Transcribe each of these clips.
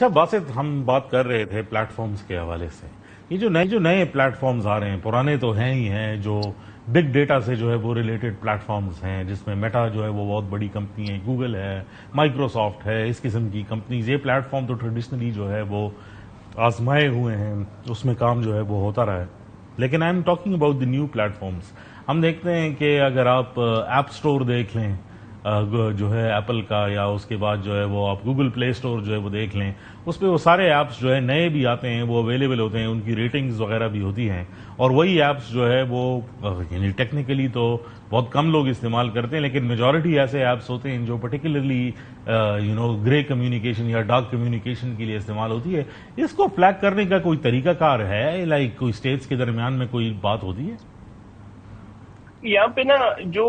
اچھا باسط، ہم بات کر رہے تھے پلیٹ فارمز کے حوالے سے. یہ جو نئے پلیٹ فارمز آ رہے ہیں، پرانے تو ہیں ہی ہیں، جو بگ ڈیٹا سے جو ہے وہ ریلیٹڈ پلیٹ فارمز ہیں، جس میں میٹا جو ہے وہ بہت بڑی کمپنی ہے، گوگل ہے، مائکروسافٹ ہے، اس قسم کی کمپنیز. یہ پلیٹ فارم تو ٹریڈیشنلی جو ہے وہ آزمائے ہوئے ہیں، اس میں کام جو ہے وہ ہوتا رہا ہے. لیکن I am talking about the new پلیٹ فارمز. ہم دیکھتے ہیں کہ اگر آپ ایپ سٹور دیکھ لیں جو ہے ایپل کا، یا اس کے بعد جو ہے وہ آپ گوگل پلے سٹور جو ہے وہ دیکھ لیں، اس پہ وہ سارے ایپس جو ہے نئے بھی آتے ہیں، وہ اویلیبل ہوتے ہیں، ان کی ریٹنگز وغیرہ بھی ہوتی ہیں. اور وہی ایپس جو ہے وہ یعنی ٹیکنیکلی تو بہت کم لوگ استعمال کرتے ہیں، لیکن میجورٹی ایسے ایپس ہوتے ہیں جو پرٹیکولرلی گرے کمیونیکیشن یا ڈارک کمیونیکیشن کے لیے استعمال ہوتی ہے. اس کو فلیگ کرنے کا کوئی طریقہ کار ہے؟ لائک کوئی اسٹیٹس کے درمیان میں کوئی بات ہوتی ہے؟ یہاں پہ نا جو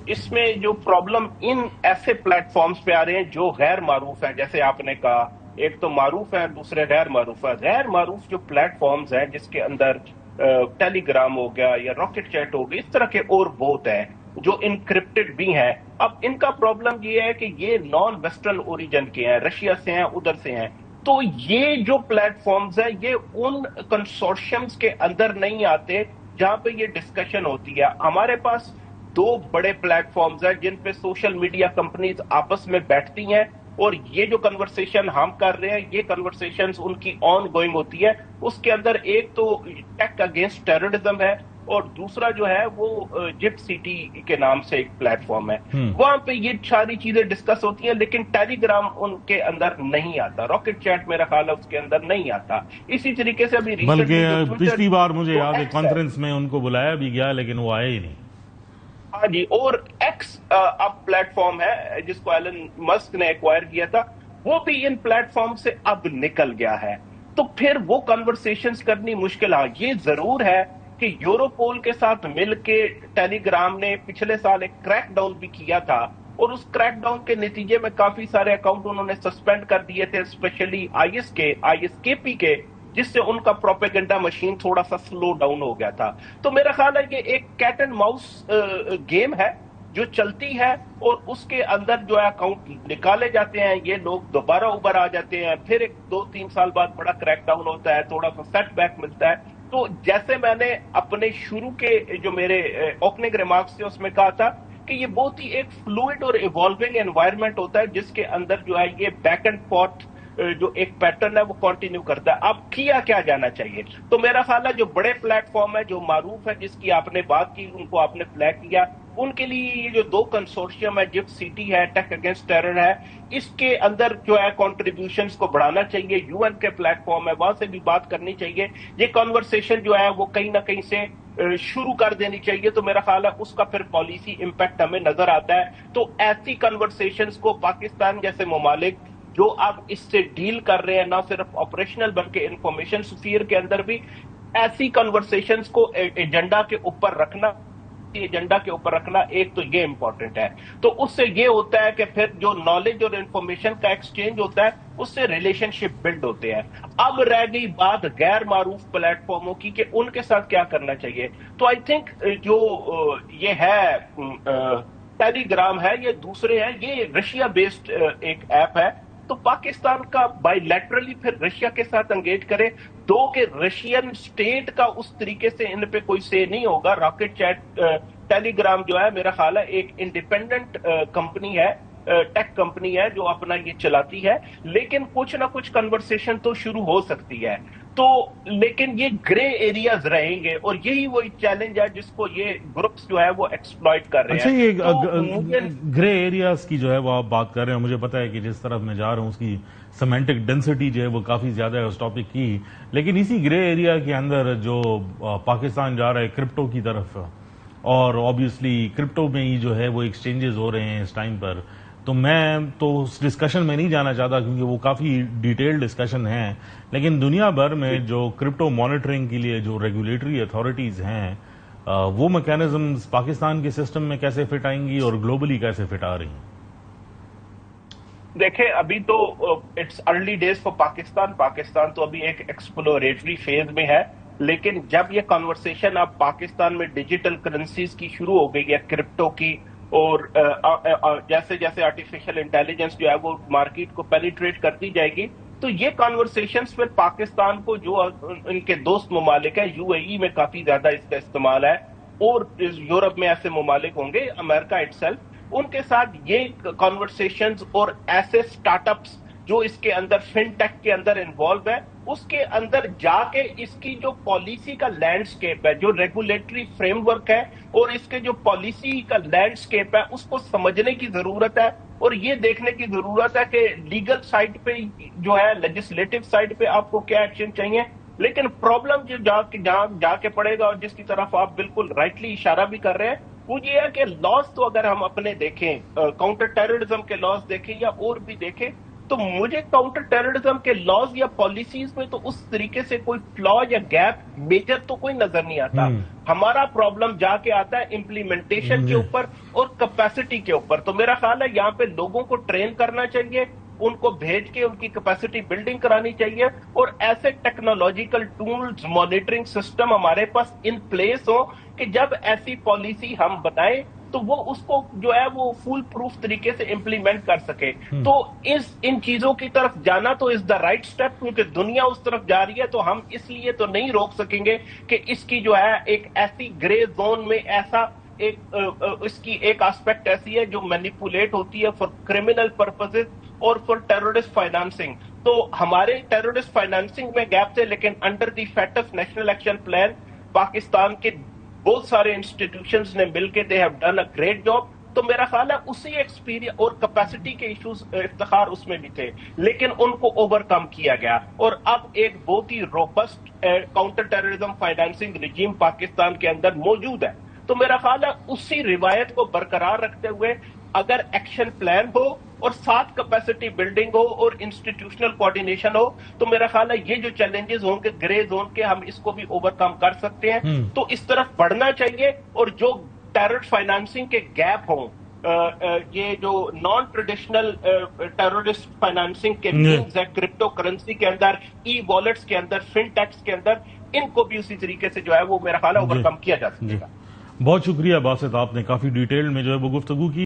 اس میں جو پرابلم ان ایسے پلیٹ فارمز پہ آ رہے ہیں جو غیر معروف ہیں، جیسے آپ نے کہا ایک تو معروف ہے، دوسرے غیر معروف ہے. غیر معروف جو پلیٹ فارمز ہیں جس کے اندر ٹیلی گرام ہو گیا یا راکٹ چیٹ ہو گئی، اس طرح کے اور بہت ہیں جو انکرپٹڈ بھی ہیں. اب ان کا پرابلم یہ ہے کہ یہ نان ویسٹرن اوریجن کے ہیں، رشیا سے ہیں، ادھر سے ہیں. تو یہ جو پلیٹ فارمز ہیں یہ ان کنسورشمز کے اندر نہیں آتے جہاں پہ یہ ڈسکشن ہوتی ہے. ہمارے پاس دو بڑے پلیٹ فارمز ہیں جن پہ سوشل میڈیا کمپنیز آپس میں بیٹھتی ہیں، اور یہ جو کنورسیشن ہم کر رہے ہیں یہ کنورسیشنز ان کی آن گوئنگ ہوتی ہے. اس کے اندر ایک تو ٹیک اگینسٹ ٹیررزم ہے، اور دوسرا جو ہے وہ جپ سٹی کے نام سے ایک پلیٹ فارم ہے. وہاں پہ یہ ساری چیزیں ڈسکس ہوتی ہیں، لیکن ٹیلی گرام ان کے اندر نہیں آتا. راکٹ چیٹ میرا خیال ہے اس کے اندر نہیں آتا. اسی طریقے سے ابھی بلکہ پچھلی بار مجھے یاد ہے کانفرنس میں ان کو بلایا بھی گیا لیکن وہ آئے ہی نہیں. ہاں جی، اور ایکس اب پلیٹ فارم ہے جس کو ایلن مسک نے ایکوائر کیا تھا، وہ بھی ان پلیٹ فارم سے اب نکل گیا ہے. تو پھر وہ کنورسیشنز کرنی مشکل. ہاں یہ ضرور ہے کہ یوروپول کے ساتھ مل کے ٹیلی گرام نے پچھلے سال ایک کریک ڈاؤن بھی کیا تھا، اور اس کریک ڈاؤن کے نتیجے میں کافی سارے اکاؤنٹ انہوں نے سسپینڈ کر دیے تھے، اسپیشلی آئی ایس کے پی کے، جس سے ان کا پروپیگنڈا مشین تھوڑا سا سلو ڈاؤن ہو گیا تھا. تو میرا خیال ہے یہ ایک کیٹ اینڈ ماؤس گیم ہے جو چلتی ہے، اور اس کے اندر جو ہے اکاؤنٹ نکالے جاتے ہیں، یہ لوگ دوبارہ اوبر آ جاتے ہیں، پھر ایک 2-3 سال بعد بڑا کریک ڈاؤن ہوتا ہے، تھوڑا سا سیٹ بیک ملتا ہے. تو جیسے میں نے اپنے شروع کے جو میرے اوپننگ ریمارکس تھے اس میں کہا تھا کہ یہ بہت ہی ایک فلوئڈ اور ایوالونگ انوائرمنٹ ہوتا ہے، جس کے اندر جو ہے یہ بیک اینڈ فورتھ جو ایک پیٹرن ہے وہ کنٹینیو کرتا ہے. اب کیا جانا چاہیے؟ تو میرا خیال ہے جو بڑے پلیٹ فارم ہے جو معروف ہے، جس کی آپ نے بات کی، ان کو آپ نے فلیگ کیا، ان کے لیے یہ جو دو کنسورشیم ہے، جپ سٹی ہے، ٹیک اگینسٹ ٹیرر ہے، اس کے اندر جو ہے کنٹریبیوشنز کو بڑھانا چاہیے. یو این کے پلیٹ فارم ہے، وہاں سے بھی بات کرنی چاہیے. یہ کنورسیشن جو ہے وہ کہیں نہ کہیں سے شروع کر دینی چاہیے. تو میرا خیال ہے اس کا پھر پالیسی امپیکٹ ہمیں نظر آتا ہے. تو ایسی کنورسیشنز کو پاکستان جیسے ممالک جو اب اس سے ڈیل کر رہے ہیں، نہ صرف آپریشنل بلکہ انفارمیشن سفیر کے اندر بھی ایسی کنورسیشنز کو ایجنڈا کے اوپر رکھنا ایک تو یہ امپورٹنٹ ہے. تو اس سے یہ ہوتا ہے کہ پھر جو نالج اور انفارمیشن کا ایکسچینج ہوتا ہے اس سے ریلیشن شپ بلڈ ہوتے ہیں. اب رہ گئی بات غیر معروف پلیٹ فارموں کی کہ ان کے ساتھ کیا کرنا چاہیے. تو آئی تھنک جو یہ ہے ٹیلی گرام ہے، یہ دوسرے ہیں، یہ رشیا بیسڈ ایک ایپ ہے. تو پاکستان کا بائی لیٹرلی پھر رشیا کے ساتھ انگیج کرے، دو کہ رشین سٹیٹ کا اس طریقے سے ان پہ کوئی سے نہیں ہوگا. راکٹ چیٹ ٹیلی گرام جو ہے میرا خیال ہے ایک انڈیپینڈنٹ کمپنی ہے، ٹیک کمپنی ہے جو اپنا یہ چلاتی ہے، لیکن کچھ نہ کچھ کنورسیشن تو شروع ہو سکتی ہے. تو لیکن یہ گرے ایریاز رہیں گے، اور یہی وہی چیلنج ہے جس کو یہ گروپس جو ہے وہ ایکسپلائٹ کر رہے ہیں. اچھا، یہ گرے ایریاز کی جو ہے وہ آپ بات کر رہے ہیں، مجھے پتا ہے کہ جس طرف میں جا رہا ہوں اس کی سیمینٹک ڈینسٹی جو ہے وہ کافی زیادہ ہے اس ٹاپک کی، لیکن اسی گرے ایریا کے اندر جو پاکستان جا رہا ہے کرپٹو کی طرف، اور آبویسلی کرپٹو میں ہی جو ہے وہ ایکسچینجز ہو رہے ہیں اس ٹائم پر. تو میں تو اس ڈسکشن میں نہیں جانا چاہتا کیونکہ وہ کافی ڈیٹیل ڈسکشن ہیں، لیکن دنیا بھر میں جو کرپٹو مانیٹرنگ کے لیے جو ریگولیٹری اتھارٹیز ہیں، وہ میکینزمز پاکستان کے سسٹم میں کیسے فٹ آئیں گی اور گلوبلی کیسے فٹ آ رہی ہیں؟ دیکھیں ابھی تو it's early days for Pakistan تو ابھی ایک ایکسپلوریٹری فیز میں ہے. لیکن جب یہ کنورسیشن اب پاکستان میں ڈیجیٹل کرنسیز کی شروع ہو گئی ہے، کرپٹو کی، اور جیسے جیسے آرٹیفیشل انٹیلیجنس جو ہے وہ مارکیٹ کو پینیٹریٹ کرتی جائے گی، تو یہ کانورسیشنز پھر پاکستان کو جو ان کے دوست ممالک ہیں، یو اے ای میں کافی زیادہ اس کا استعمال ہے، اور یورپ میں ایسے ممالک ہوں گے، امریکہ اٹ سیلف، ان کے ساتھ یہ کانورسیشنز اور ایسے سٹارٹ اپس جو اس کے اندر فن ٹیک کے اندر انوالو ہے، اس کے اندر جا کے اس کی جو پالیسی کا لینڈسکیپ ہے، جو ریگولیٹری فریم ورک ہے، اور اس کے جو پالیسی کا لینڈسکیپ ہے، اس کو سمجھنے کی ضرورت ہے، اور یہ دیکھنے کی ضرورت ہے کہ لیگل سائٹ پہ جو ہے، لیجسلیٹو سائٹ پہ آپ کو کیا ایکشن چاہیے۔ لیکن پرابلم جو جہاں جا کے پڑے گا، اور جس کی طرف آپ بالکل رائٹلی اشارہ بھی کر رہے ہیں، وہ یہ ہے کہ لاز تو اگر ہم اپنے دیکھیں، کاؤنٹر ٹیررزم کے لاز دیکھیں یا اور بھی دیکھیں، تو مجھے کاؤنٹر ٹیررزم کے لاز یا پالیسیز میں تو اس طریقے سے کوئی فلا یا گیپ میجر تو کوئی نظر نہیں آتا۔ ہمارا پرابلم جا کے آتا ہے امپلیمنٹیشن کے اوپر اور کیپیسٹی کے اوپر۔ تو میرا خیال ہے یہاں پہ لوگوں کو ٹرین کرنا چاہیے، ان کو بھیج کے ان کی کیپیسٹی بلڈنگ کرانی چاہیے، اور ایسے ٹیکنالوجیکل ٹولز، مانیٹرنگ سسٹم ہمارے پاس ان پلیس ہو کہ جب ایسی پالیسی ہم بتائیں تو وہ اس کو جو ہے وہ فول پروف طریقے سے امپلیمنٹ کر سکے۔ تو ان چیزوں کی طرف جانا تو از دا رائٹ سٹیپ، کیونکہ دنیا اس طرف جا رہی ہے، تو ہم اس لیے تو نہیں روک سکیں گے کہ اس کی جو ہے ایک ایسی گرے زون میں ایسا اس کی ایک آسپیکٹ ایسی ہے جو مینیپولیٹ ہوتی ہے فار کرمنل پرپزز اور فار ٹیررسٹ فائنانسنگ۔ تو ہمارے ٹیررسٹ فائنانسنگ میں گیپ تھے، لیکن under the FATF national action plan Pakistan کے بہت سارے انسٹیٹیوشنز نے مل کے they have done a great job. تو میرا خیال ہے اسی ایکسپیرینس اور کیپیسٹی کے ایشوز افتخار اس میں بھی تھے، لیکن ان کو اوور کم کیا گیا، اور اب ایک بہت ہی روبسٹ کاؤنٹر ٹیررزم فائنانسنگ رجیم پاکستان کے اندر موجود ہے۔ تو میرا خیال ہے اسی روایت کو برقرار رکھتے ہوئے اگر ایکشن پلان ہو اور ساتھ کیپیسٹی بلڈنگ ہو اور انسٹیٹیوشنل کوآرڈینیشن ہو، تو میرا خیال ہے یہ جو چیلنجز ہوں گے گرے زون کے، ہم اس کو بھی اوور کم کر سکتے ہیں۔ تو اس طرف بڑھنا چاہیے، اور جو ٹیرر فائنانسنگ کے گیپ ہوں، یہ جو نان ٹریڈیشنل ٹیررسٹ فائنانسنگ کے مینز ہے، کرپٹو کرنسی کے اندر، ای والیٹس کے اندر، فن ٹیکس کے اندر، ان کو بھی اسی طریقے سے جو ہے وہ میرا خیال ہے اوور کم کیا جا سکے گا۔ بہت شکریہ باسط، آپ نے کافی ڈیٹیل میں جو ہے وہ گفتگو کی۔